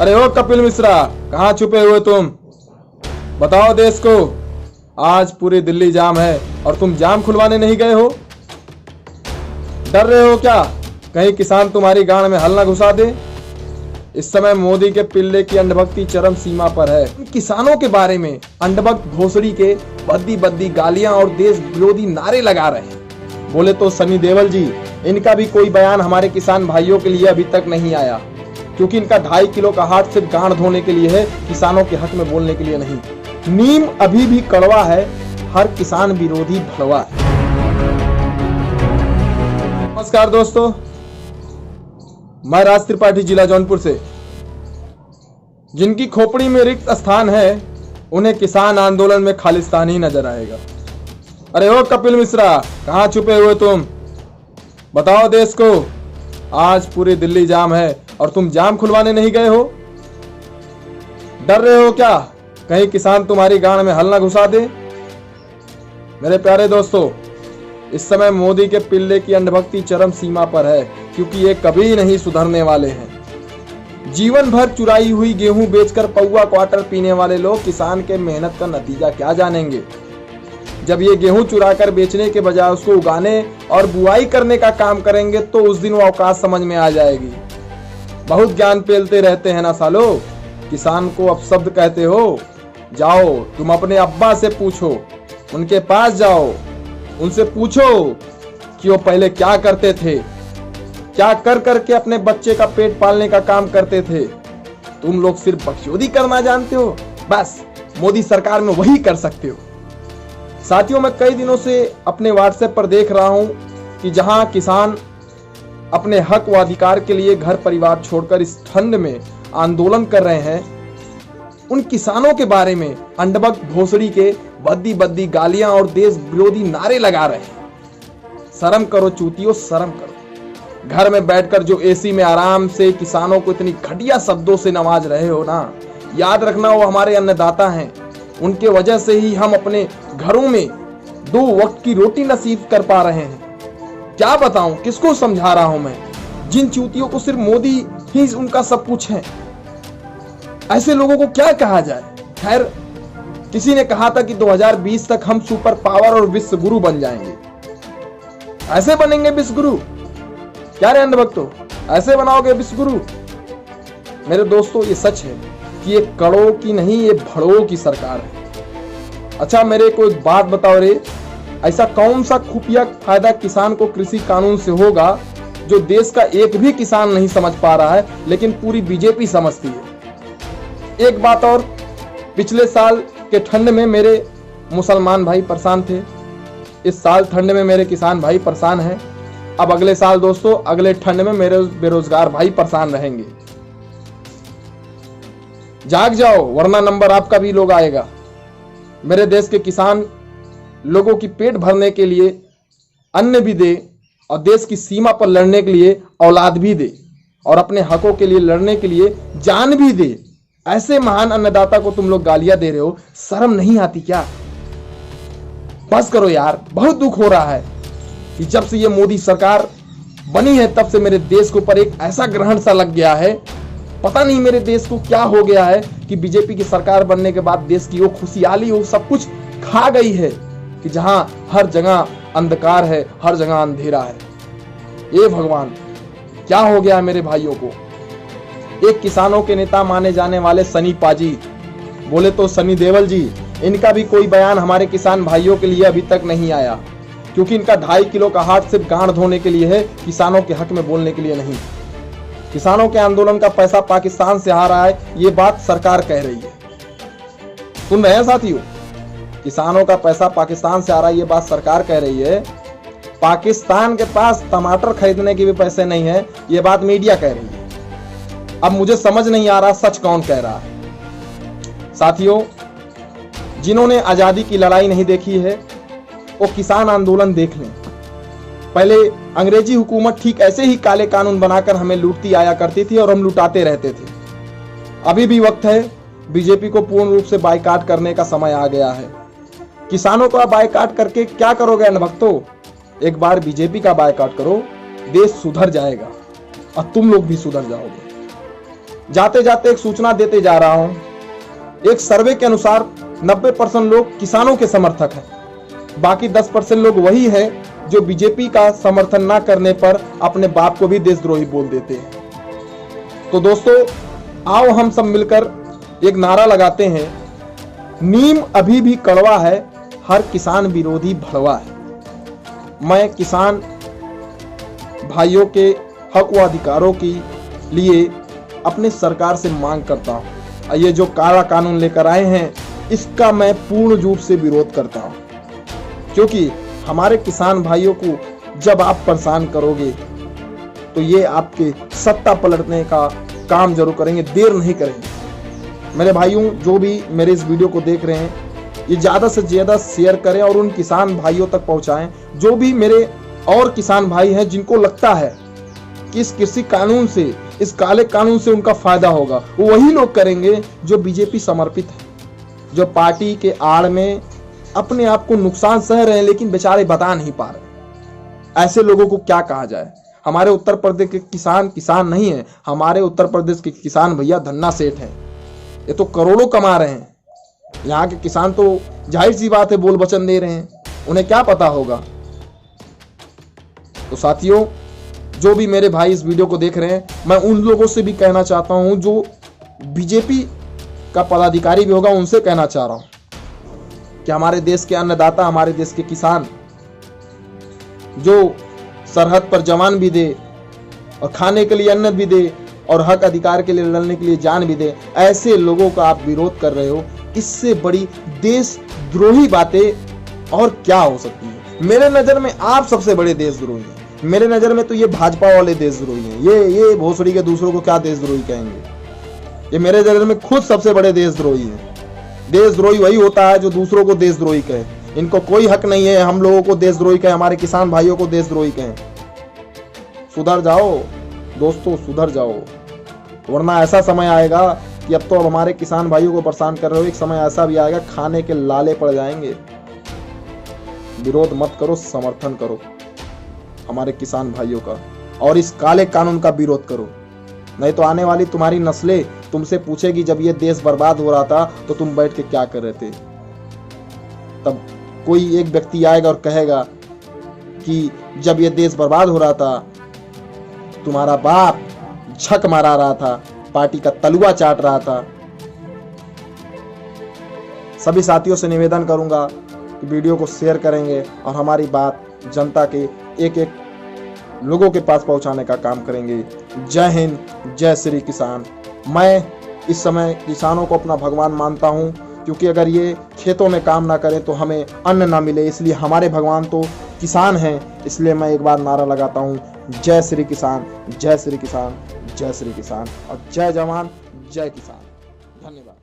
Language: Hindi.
अरे ओ कपिल मिश्रा, कहाँ छुपे हुए तुम? बताओ देश को। आज पूरी दिल्ली जाम है और तुम जाम खुलवाने नहीं गए हो। डर रहे हो क्या कहीं किसान तुम्हारी गांड में हल न घुसा दे? इस समय मोदी के पिल्ले की अंधभक्ति चरम सीमा पर है। किसानों के बारे में अंधभक्त भोसड़ी के बद्दी बद्दी गालियां और देश विरोधी नारे लगा रहे हैं। बोले तो सनी देओल जी, इनका भी कोई बयान हमारे किसान भाइयों के लिए अभी तक नहीं आया, क्योंकि इनका 2.5 किलो का हाथ सिर्फ गांड धोने के लिए है, किसानों के हक में बोलने के लिए नहीं। नीम अभी भी कड़वा है, हर किसान विरोधी भड़वा है। नमस्कार दोस्तों, मैं राज त्रिपाठी, जिला जौनपुर से। जिनकी खोपड़ी में रिक्त स्थान है, उन्हें किसान आंदोलन में खालिस्तान ही नजर आएगा। अरे ओ कपिल मिश्रा, कहाँ छुपे हुए तुम? बताओ देश को। आज पूरी दिल्ली जाम है और तुम जाम खुलवाने नहीं गए हो। डर रहे हो क्या कहीं किसान तुम्हारी गांड में हल न घुसा दे? मेरे प्यारे दोस्तों, इस समय मोदी के पिल्ले की अंधभक्ति चरम सीमा पर है, क्योंकि ये कभी नहीं सुधरने वाले हैं। जीवन भर चुराई हुई गेहूं बेचकर पौवा क्वार्टर पीने वाले लोग किसान के मेहनत का नतीजा क्या जानेंगे? जब ये गेहूं चुराकर बेचने के बजाय उसको उगाने और बुआई करने का काम करेंगे तो उस दिन वो औकात समझ में आ जाएगी। बहुत ज्ञान पेलते रहते हैं ना सालो, किसान को अपशब्द कहते हो। जाओ तुम अपने अब्बा से पूछो, उनके पास जाओ, उनसे पूछो कि वो पहले क्या करते थे, क्या कर करके अपने बच्चे का पेट पालने का काम करते थे। तुम लोग सिर्फ बकचोदी करना जानते हो, बस मोदी सरकार में वही कर सकते हो। साथियों, मैं कई दिनों से अपने व्हाट्सएप पर देख रहा हूं कि जहां किसान अपने हक व अधिकार के लिए घर परिवार छोड़कर इस ठंड में आंदोलन कर रहे हैं, उन किसानों के बारे में अंधभक्त भोसड़ी के बद्दी बद्दी गालियां और देश विरोधी नारे लगा रहे हैं। शर्म करो चूतियों, शर्म करो। घर में बैठकर जो एसी में आराम से किसानों को इतनी घटिया शब्दों से नवाज रहे हो ना, याद रखना वो हमारे अन्नदाता हैं। उनके वजह से ही हम अपने घरों में 2 वक्त की रोटी नसीब कर पा रहे हैं। क्या बताऊं, किसको समझा रहा हूं मैं? जिन चूतियों को सिर्फ मोदी ही उनका सब कुछ है, ऐसे लोगों को क्या कहा जाए? खैर, किसी ने कहा था कि 2020 तक हम सुपर पावर और विश्व गुरु बन जाएंगे। ऐसे बनेंगे विश्व गुरु? क्या रे अंधभक्तों, ऐसे बनाओगे विश्व गुरु? मेरे दोस्तों, ये सच है कि ये कड़ों की नहीं, ये भड़ों की सरकार है। अच्छा, मेरे को एक बात बताओ रे, ऐसा कौन सा खुफिया फायदा किसान को कृषि कानून से होगा जो देश का एक भी किसान नहीं समझ पा रहा है, लेकिन पूरी बीजेपी समझती है। एक बात और, पिछले साल के ठंड में मेरे मुसलमान भाई परेशान थे, इस साल ठंड में मेरे किसान भाई परेशान हैं। अब अगले साल दोस्तों, अगले ठंड में मेरे बेरोजगार भाई परेशान रहेंगे। जाग जाओ, वरना नंबर आपका भी लोग आएगा। मेरे देश के किसान लोगों की पेट भरने के लिए अन्न भी दे और देश की सीमा पर लड़ने के लिए औलाद भी दे और अपने हकों के लिए लड़ने के लिए जान भी दे। ऐसे महान अन्नदाता को तुम लोग गालियां दे रहे हो, शर्म नहीं आती क्या? बस करो यार, बहुत दुख हो रहा है कि जब से ये मोदी सरकार बनी है तब से मेरे देश के ऊपर एक ऐसा ग्रहण सा लग गया है। पता नहीं मेरे देश को क्या हो गया है कि बीजेपी की सरकार बनने के बाद देश की वो खुशहाली, वो सब कुछ खा गई है कि जहां हर जगह अंधकार है, हर जगह अंधेरा है। ये भगवान, क्या हो गया है मेरे भाइयों को? एक किसानों के नेता माने जाने वाले सनी पाजी, बोले तो सनी देओल जी, इनका भी कोई बयान हमारे किसान भाइयों के लिए अभी तक नहीं आया, क्योंकि इनका 2.5 किलो का हाथ सिर्फ गांड धोने के लिए है, किसानों के हक में बोलने के लिए नहीं। किसानों के आंदोलन का पैसा पाकिस्तान से आ रहा है, ये बात सरकार कह रही है। सुन रहे हैं साथियों? किसानों का पैसा पाकिस्तान से आ रहा है, ये बात सरकार कह रही है। पाकिस्तान के पास टमाटर खरीदने के भी पैसे नहीं है, ये बात मीडिया कह रही है। अब मुझे समझ नहीं आ रहा सच कौन कह रहा है। साथियों, जिन्होंने आजादी की लड़ाई नहीं देखी है, वो किसान आंदोलन देख लें। पहले अंग्रेजी हुकूमत ठीक ऐसे ही काले कानून बनाकर हमें लूटती आया करती थी और हम लुटाते रहते थे। अभी भी वक्त है, बीजेपी को पूर्ण रूप से बायकॉट करने का समय आ गया है। किसानों का बायकॉट करके क्या करोगे अंधभक्तों? एक बार बीजेपी का बायकॉट करो, देश सुधर जाएगा और तुम लोग भी सुधर जाओगे। जाते जाते एक सूचना देते जा रहा हूं। एक सर्वे के अनुसार 90% लोग किसानों के समर्थक हैं, बाकी 10% लोग वही है जो बीजेपी का समर्थन ना करने पर अपने बाप को भी देशद्रोही बोल देते हैं। तो दोस्तों, आओ हम सब मिलकर एक नारा लगाते हैं, नीम अभी भी कड़वा है, हर किसान विरोधी भड़वा है। मैं किसान भाइयों के हक व अधिकारों के लिए अपने सरकार से मांग करता हूं, ये जो काला कानून लेकर आए हैं इसका मैं पूर्ण रूप से विरोध करता हूं, क्योंकि हमारे किसान भाइयों को जब आप परेशान करोगे तो ये आपके सत्ता पलटने का काम जरूर करेंगे, देर नहीं करेंगे। मेरे भाइयों, जो भी मेरे इस वीडियो को देख रहे हैं, ये ज्यादा से ज्यादा शेयर करें और उन किसान भाइयों तक पहुंचाएं जो भी मेरे और किसान भाई हैं जिनको लगता है कि इस कृषि कानून से, इस काले कानून से उनका फायदा होगा। वो वही लोग करेंगे जो बीजेपी समर्पित है, जो पार्टी के आड़ में अपने आप को नुकसान सह रहे हैं लेकिन बेचारे बता नहीं पा रहे। ऐसे लोगों को क्या कहा जाए? हमारे उत्तर प्रदेश के किसान किसान नहीं है, हमारे उत्तर प्रदेश के किसान भैया धन्ना सेठ हैं। ये तो करोड़ों कमा रहे हैं। यहाँ के किसान तो जाहिर सी बात है बोल वचन दे रहे हैं, उन्हें क्या पता होगा। तो साथियों, जो भी मेरे भाई इस वीडियो को देख रहे हैं, मैं उन लोगों से भी कहना चाहता हूं जो बीजेपी का पदाधिकारी भी होगा, उनसे कहना चाह रहा हूं कि हमारे देश के अन्नदाता, हमारे देश के किसान जो सरहद पर जवान भी दे और खाने के लिए अन्न भी दे और हक अधिकार के लिए लड़ने के लिए जान भी दे, ऐसे लोगों का आप विरोध कर रहे हो। इससे बड़ी देशद्रोही बातें और क्या हो सकती है? मेरे नजर में आप सबसे बड़े देशद्रोही हैं। मेरे नजर में तो ये भाजपा वाले देशद्रोही हैं। ये भोसड़ी के दूसरों को क्या देशद्रोही कहेंगे? ये मेरे नजर में खुद सबसे बड़े देशद्रोही हैं। देशद्रोही वही होता है जो दूसरों को देशद्रोही कहे। इनको कोई हक नहीं है हम लोगों को देशद्रोही कहे, हमारे किसान भाइयों को देशद्रोही कहें। सुधर जाओ दोस्तों, सुधर जाओ, वरना ऐसा समय आएगा कि अब तो अब हमारे किसान भाइयों को परेशान कर रहे हो, एक समय ऐसा भी आएगा खाने के लाले पड़ जाएंगे। विरोध मत करो, समर्थन करो हमारे किसान भाइयों का और इस काले कानून का विरोध करो। नहीं तो आने वाली तुम्हारी नस्लें तुमसे पूछेगी, जब ये देश बर्बाद हो रहा था तो तुम बैठ के क्या कर रहे थे? तब कोई एक व्यक्ति आएगा और कहेगा कि जब ये देश बर्बाद हो रहा था तुम्हारा बाप झक मारा रहा था, पार्टी का तलुआ चाट रहा था। सभी साथियों से निवेदन करूंगा कि वीडियो को शेयर करेंगे और हमारी बात जनता के एक एक लोगों के पास पहुंचाने का काम करेंगे। जय हिंद, जय श्री किसान। मैं इस समय किसानों को अपना भगवान मानता हूं, क्योंकि अगर ये खेतों में काम ना करें तो हमें अन्न ना मिले, इसलिए हमारे भगवान तो किसान हैं। इसलिए मैं एक बार नारा लगाता हूं, जय श्री किसान, जय श्री किसान, जय श्री किसान और जय जवान, जय किसान। धन्यवाद।